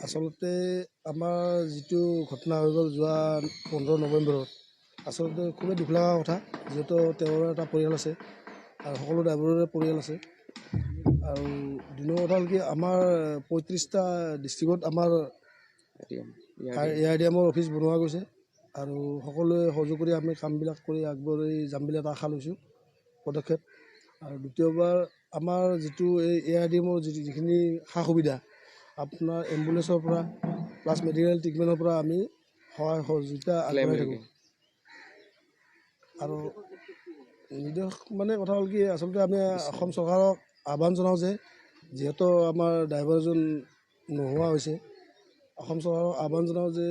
আচলতে আমাৰ যিটো ঘটনা হৈ গ'ল যোৱা 15 নৱেম্বৰত আচলতে খুবেই দুখ লগা কথা, যিহেতু তেওঁৰ এটা পৰিয়াল আছে আৰু সকলো ড্ৰাইভাৰৰে পৰিয়াল আছে। আৰু দিনৰ কথা হ'ল কি, আমাৰ 35টা ডিষ্ট্ৰিক্টত আমাৰ ARDM অফিচ বনোৱা গৈছে আৰু সকলোৱে সহযোগ কৰি আমি কামবিলাক কৰি আগবাঢ়ি যাম বুলি এটা আশা লৈছোঁ পদক্ষেপ। আৰু দ্বিতীয়বাৰ আমাৰ যিটো এই ARDM যিখিনি সা সুবিধা আপোনাৰ এম্বুলেন্সৰ পৰা প্লাছ মেডিকেল ট্ৰিটমেণ্টৰ পৰা আমি সহায় সহযোগিতা আগবঢ়াই থাকোঁ। আৰু নিৰ্দেশ মানে কথা হ'ল কি, আচলতে আমি অসম চৰকাৰক আহ্বান জনাওঁ যে যিহেতু আমাৰ ড্ৰাইভাৰজন নোহোৱা হৈছে, অসম চৰকাৰক আহ্বান জনাওঁ যে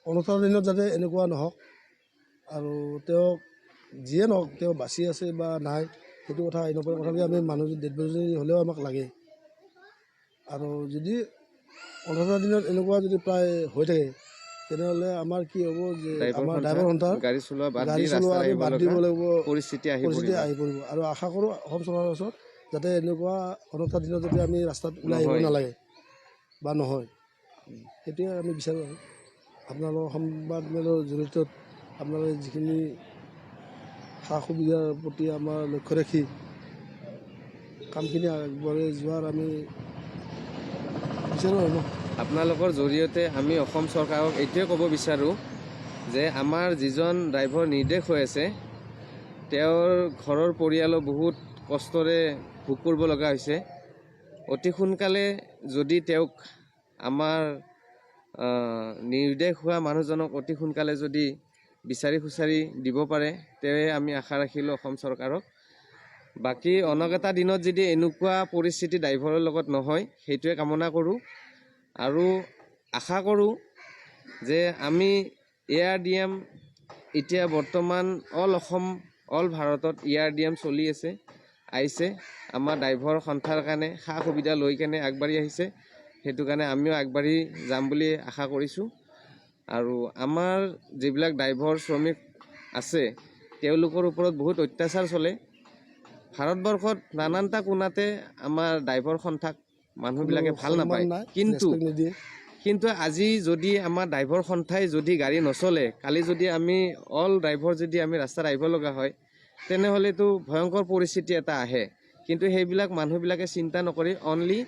অনথৰ দিনত যাতে এনেকুৱা নহওক আৰু তেওঁক যিয়ে নহওক তেওঁ বাচি আছে বা নাই সেইটো কথা এনেকুৱা কথা আমি মানুহ ডেড বডি হ'লেও আমাক লাগে। আৰু যদি 15 দিনত এনেকুৱা যদি প্ৰায় হৈ থাকে তেনেহ'লে আমাৰ কি হ'ব যে আমাৰ ড্ৰাইভাৰ সন্থাৰ গাড়ী চলোৱা আমি বাদ দিব লাগিব পৰিস্থিতি আহি পৰিব। আৰু আশা কৰোঁ অসম চৰকাৰৰ ওচৰত যাতে এনেকুৱা 15 দিনত যাতে আমি ৰাস্তাত ওলাই আহিব নালাগে বা নহয়, সেইটোৱে আমি বিচাৰোঁ। আৰু আপোনালোকৰ সংবাদমেলৰ জৰিয়তে আপোনালোকে যিখিনি সা সুবিধাৰ প্ৰতি আমাৰ লক্ষ্য ৰাখি কামখিনি আগবাঢ়ি যোৱাৰ আমি বিচাৰোঁ আৰু আপোনালোকৰ জৰিয়তে আমি অসম চৰকাৰক এইটোৱে ক'ব বিচাৰোঁ যে আমাৰ যিজন ড্ৰাইভাৰ নিৰ্দেশ হৈ আছে তেওঁৰ ঘৰৰ পৰিয়ালো বহুত কষ্টৰে ভোগ কৰিব লগা হৈছে। অতি সোনকালে যদি তেওঁক আমাৰ নিৰ্দেশ হোৱা মানুহজনক অতি সোনকালে যদি বিচাৰি খুচাৰি দিব পাৰে তেৱে আমি আশা ৰাখিলোঁ অসম চৰকাৰক। বাকী অনাগত দিনত যদি এনেকুৱা পৰিস্থিতি ড্ৰাইভাৰৰ লগত নহয় সেইটোৱে কামনা কৰোঁ। আৰু আশা কৰোঁ যে আমি ARDM এতিয়া বৰ্তমান অল ভাৰতত ARDM চলি আছে, আহিছে আমাৰ ড্ৰাইভাৰ সন্থাৰ কাৰণে সা সুবিধা লৈ কেনে আগবাঢ়ি আহিছে। সেইটো কাৰণে আমিও আগবাঢ়ি যাম বুলি আশা কৰিছোঁ। আৰু আমাৰ যিবিলাক ড্ৰাইভাৰ শ্ৰমিক আছে তেওঁলোকৰ ওপৰত বহুত অত্যাচাৰ চলে। ভাৰতবৰ্ষত নানানটা কোণাতে আমাৰ ড্ৰাইভাৰ সন্থাক মানুহবিলাকে ভাল নাপায়, কিন্তু আজি যদি আমাৰ ড্ৰাইভাৰ সন্থাই যদি গাড়ী নচলে, কালি যদি আমি অল ড্ৰাইভাৰ যদি আমি ৰাস্তাত আহিব লগা হয় তেনেহ'লেতো ভয়ংকৰ পৰিস্থিতি এটা আহে। কিন্তু সেইবিলাক মানুহবিলাকে চিন্তা নকৰি অনলি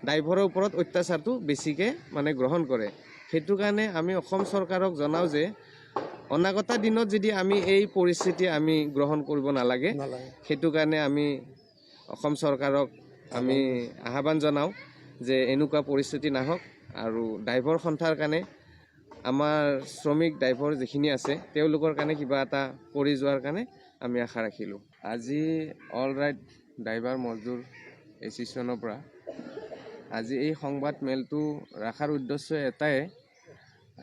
ড্ৰাইভাৰৰ ওপৰত অত্যাচাৰটো বেছিকৈ মানে গ্ৰহণ কৰে। সেইটো কাৰণে আমি অসম চৰকাৰক জনাওঁ যে অনাগত দিনত যদি আমি এই পৰিস্থিতি আমি গ্ৰহণ কৰিব নালাগে, সেইটো কাৰণে আমি অসম চৰকাৰক আমি আহ্বান জনাওঁ যে এনেকুৱা পৰিস্থিতি নাহক। আৰু ড্ৰাইভাৰ সন্থাৰ কাৰণে আমাৰ শ্ৰমিক ড্ৰাইভাৰ যিখিনি আছে তেওঁলোকৰ কাৰণে কিবা এটা কৰি যোৱাৰ কাৰণে আমি আশা ৰাখিলোঁ। আজি অল ৰাইট ড্ৰাইভাৰ মজদুৰ এছ'চিয়েশ্যনৰ পৰা আজি এই সংবাদ মেলটো ৰখাৰ উদ্দেশ্য এটাই,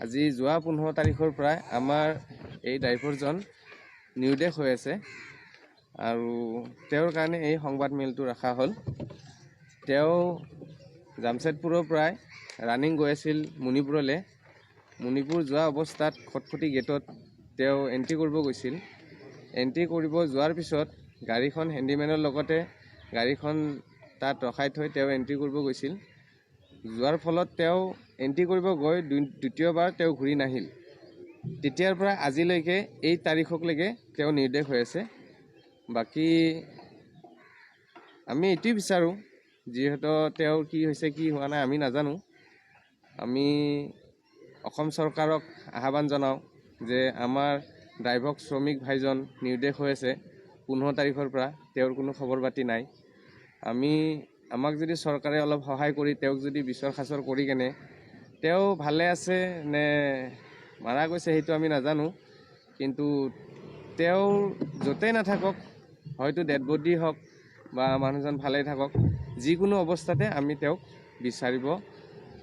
আজি যোৱা 15 তাৰিখৰ পৰা আমাৰ এই ড্ৰাইভাৰজন নিৰুদ্দেশ হৈ আছে আৰু তেওঁৰ কাৰণে এই সংবাদ মেলটো ৰখা হ'ল। তেওঁ জামছেদপুৰৰ পৰাই ৰানিং গৈ আছিল মণিপুৰলৈ। মণিপুৰ যোৱা অৱস্থাত খটখটি গেটত তেওঁ এণ্ট্ৰি কৰিব গৈছিল। এণ্ট্ৰি কৰিব যোৱাৰ পিছত গাড়ীখন হেণ্ডিমেনৰ লগতে গাড়ীখন তাত ৰখাই থৈ তেওঁ এণ্ট্ৰি কৰিব গৈছিল। যোৱাৰ ফলত তেওঁ এণ্ট্ৰি কৰিব গৈ দ্বিতীয়বাৰ তেওঁ ঘূৰি নাহিল। তেতিয়াৰ পৰা আজিলৈকে এই তাৰিখলৈকে তেওঁ নিৰ্দেশ হৈ আছে। বাকী আমি এইটোৱে বিচাৰোঁ, যিহেতু তেওঁৰ কি হৈছে কি হোৱা নাই আমি নাজানো, আমি অসম চৰকাৰক আহ্বান জনাওঁ যে আমাৰ ড্ৰাইভাৰ শ্ৰমিক ভাইজন নিৰ্দেশ হৈ আছে 15 তাৰিখৰ পৰা, তেওঁৰ কোনো খবৰ পাতি নাই। আমাক যদি চৰকাৰে অলপ সহায় কৰি তেওঁক যদি বিচাৰ খাচৰ কৰি কেনে তেওঁ ভালে আছে নে মাৰা গৈছে সেইটো আমি নাজানো, কিন্তু তেওঁ য'তেই নাথাকক, হয়তো ডেড বডি হওক বা মানুহজন ভালেই থাকক, যিকোনো অৱস্থাতে আমি তেওঁক বিচাৰিব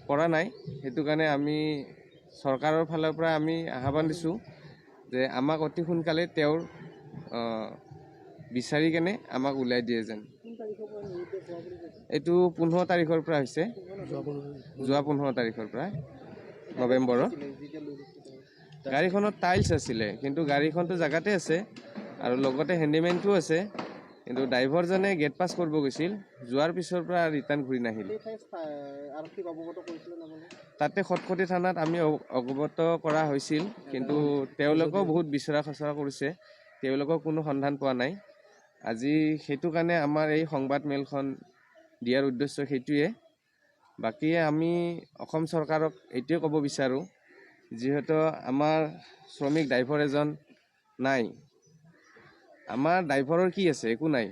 পৰা নাই। সেইটো কাৰণে আমি চৰকাৰৰ ফালৰ পৰা আমি আহ্বান দিছোঁ যে আমাক অতি সোনকালে তেওঁৰ বিচাৰি কেনে আমাক ওলাই দিয়ে যেন। এইটো 15 তাৰিখৰ পৰা হৈছে, যোৱা 15 তাৰিখৰ পৰা নৱেম্বৰৰ। গাড়ীখনত টাইলছ আছিলে, কিন্তু গাড়ীখনটো জেগাতে আছে আৰু লগতে হেণ্ডিমেনটো আছে, কিন্তু ড্ৰাইভাৰজনে গেট পাছ কৰিব গৈছিল, যোৱাৰ পিছৰ পৰা ৰিটাৰ্ণ ঘূৰি নাহিল। তাতে খটখটি থানাত আমি অৱগত কৰা হৈছিল, কিন্তু তেওঁলোকেও বহুত বিচৰা খচৰা কৰিছে, তেওঁলোকক কোনো সন্ধান পোৱা নাই। আজি সেইটো কাৰণে আমাৰ এই সংবাদ মেলখন দিয়াৰ উদ্দেশ্য সেইটোৱে। বাকী আমি অসম চৰকাৰক এইটোৱে ক'ব বিচাৰোঁ, যিহেতু আমাৰ শ্ৰমিক ড্ৰাইভাৰ এজন নাই। আমাৰ ড্ৰাইভাৰৰ কি আছে? একো নাই।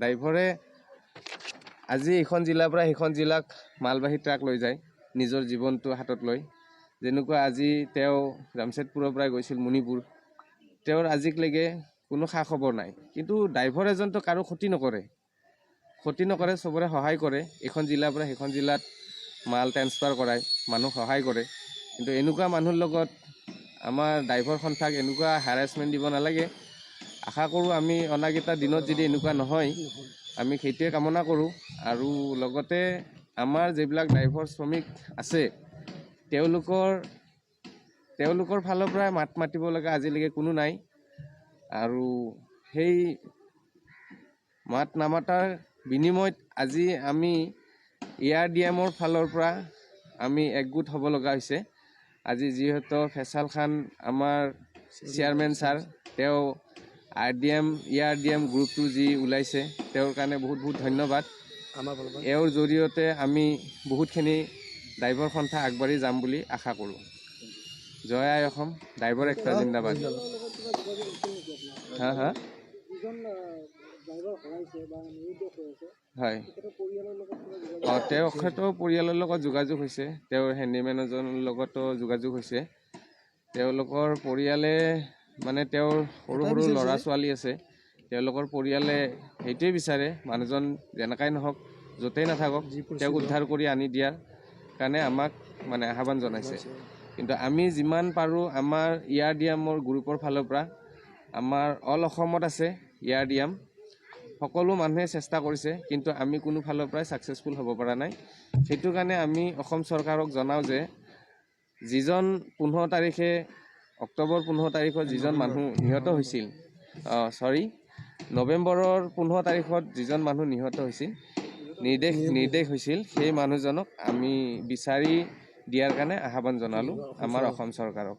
ড্ৰাইভাৰে আজি এইখন জিলাৰ পৰা সেইখন জিলাক মালবাহী ট্ৰাক লৈ যায়, নিজৰ জীৱনটো হাতত লৈ। যেনেকুৱা আজি তেওঁ জামছেদপুৰৰ পৰা গৈছিল মণিপুৰ, তেওঁৰ আজিলৈকে কোনো খা খবৰ নাই। কিন্তু ড্ৰাইভাৰ এজনটো কাৰো ক্ষতি নকৰে, চবৰে সহায় কৰে। এইখন জিলাৰ পৰা সেইখন জিলাত মাল ট্ৰেন্সফাৰ কৰাই, মানুহ সহায় কৰে। কিন্তু এনেকুৱা মানুহৰ লগত আমাৰ ড্ৰাইভাৰ সন্থাক এনেকুৱা হেৰাছমেণ্ট দিব নালাগে। আশা কৰোঁ আমি অনাগত দিনত যদি এনেকুৱা নহয়, আমি সেইটোৱে কামনা কৰোঁ। আৰু লগতে আমাৰ যিবিলাক ড্ৰাইভাৰ শ্ৰমিক আছে, তেওঁলোকৰ ফালৰ পৰা মাত মাতিব লগা আজিলৈকে কোনো নাই। আৰু সেই মাত নামাতাৰ বিনিময়ত আজি আমি ARDM-ৰ ফালৰ পৰা আমি একগোট হ'ব লগা হৈছে। আজি যিহেতু ফেচাল খান আমাৰ চেয়াৰমেন ছাৰ, তেওঁ ARDM গ্ৰুপটো যি ওলাইছে, তেওঁৰ কাৰণে বহুত বহুত ধন্যবাদ। এওঁৰ জৰিয়তে আমি বহুতখিনি ড্ৰাইভাৰ সন্থা আগবাঢ়ি যাম বুলি আশা কৰোঁ। জয় আই অসম, ড্ৰাইভাৰ একটা জিন্দাবাদ। হা হা হয়, তেখেতৰ পৰিয়ালৰ লগত যোগাযোগ হৈছে, তেওঁৰ হেণ্ডিমেন এজনৰ লগতো যোগাযোগ হৈছে। তেওঁলোকৰ পৰিয়ালে মানে তেওঁৰ সৰু সৰু ল'ৰা ছোৱালী আছে, তেওঁলোকৰ পৰিয়ালে সেইটোৱে বিচাৰে মানুহজন যেনেকাই নহওক, য'তেই নাথাকক, তেওঁক উদ্ধাৰ কৰি আনি দিয়াৰ কাৰণে আমাক মানে আহ্বান জনাইছে। কিন্তু আমি যিমান পাৰোঁ আমাৰ ARDM-ৰ গ্ৰুপৰ ফালৰ পৰা, আমাৰ অল অসমত আছে ARDM, সকলো মানুহে চেষ্টা কৰিছে, কিন্তু আমি কোনো ফালৰ পৰাই ছাকচেছফুল হ'ব পৰা নাই। সেইটো কাৰণে আমি অসম চৰকাৰক জনাওঁ যে যিজন অক্টোবৰ 15 তাৰিখত যিজন মানুহ নিহত হৈছিল, নৱেম্বৰৰ 15 তাৰিখত যিজন মানুহ নিহত হৈছিল, নিৰ্দেশ হৈছিল, সেই মানুহজনক আমি বিচাৰি দিয়াৰ কাৰণে আহ্বান জনালোঁ আমাৰ অসম চৰকাৰক।